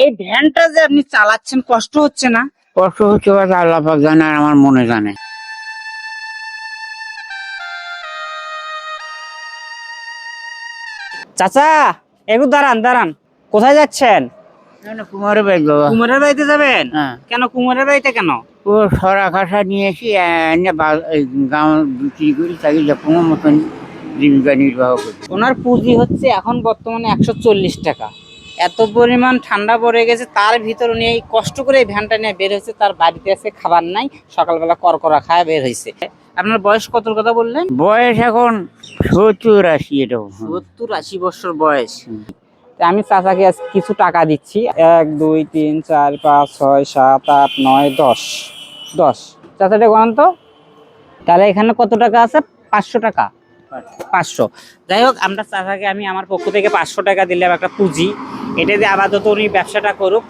এই ভ্যানটা যে আপনি চালাচ্ছেন কষ্ট হচ্ছে না? কষ্ট হচ্ছে কথা আল্লাহ পাক জানে আর আমার মনে জানে। চাচা একটু দাঁড়ান দাঁড়ান, কোথায় যাচ্ছেন? কুমারের বাড়ি বাবা। কুমারের বাড়িতে যাবেন? হ্যাঁ, কেন কুমারের বাড়িতে কেন? ও সরা খাসা নিয়ে এসি গাঁও বিক্রি করি, তাকে যে কোনো মতন জীবিকা নির্বাহ করি। ওনার পুঁজি হচ্ছে এখন বর্তমানে 140 টাকা। এত পরিমাণ ঠান্ডা পড়ে গেছে, তার ভিতর উনি এই কষ্ট করে এই ভ্যানটা নিয়ে বের হয়েছে। তার বাড়িতে আছে খাবার নাই, সকালবেলা করকরা খায় বের হয়েছে। আপনার বয়স কতর কথা বললেন? বয়স এখন 70-80 এরকম। 70-80 বছর বয়স। তা আমি চাচাকে আজ কিছু টাকা দিচ্ছি। 1 2 3 4 5 6 7 8 9 10 10। চাচাটা গণন তো। তাহলে এখানে কত টাকা আছে? 500 টাকা। 500। যাই হোক, আমরা চাচাকে আমি আমার পক্ষ থেকে 500 টাকা দিলাম, একটা পুঁজি। এটা দিয়ে আপাতত উনি ব্যবসাটা করুক।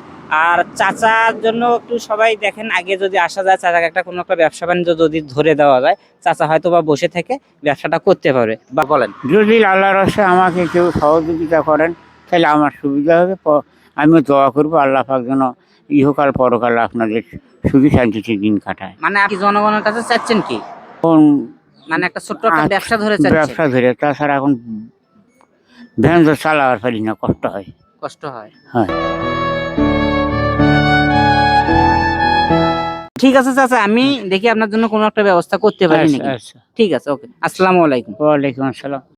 আর চাচার জন্য একটু সবাই দেখেন, আগে যদি আসা যায় চাচাকে একটা কোনো একটা ব্যবসা বাণিজ্য যদি ধরে দেওয়া যায়, চাচা হয়তো বা বসে থেকে ব্যবসাটা করতে পারবে। বা বলেন, যদি আল্লাহর রসে আমাকে কেউ সহযোগিতা করেন তাহলে আমার সুবিধা হবে। আমিও দোয়া করবো আল্লাহ পাক যেন ইহকাল পরকাল আপনাদের সুখী শান্তিতে দিন কাটায়। মানে আপনি জনগণের কাছে চাচ্ছেন কি? এখন মানে একটা ছোট্ট একটা ব্যবসা ধরে চাচ্ছেন? ব্যবসা ধরে, তাছাড়া এখন ভ্যান তো চালাবার পারি না, কষ্ট হয়। কষ্ট হয়। হ্যাঁ, ঠিক আছে চাচা, আমি দেখি আপনার জন্য কোনো একটা ব্যবস্থা করতে পারি আচ্ছা নাকি। আচ্ছা। ঠিক আছে, ওকে, আসসালামু আলাইকুম। ওয়ালাইকুম আসসালাম।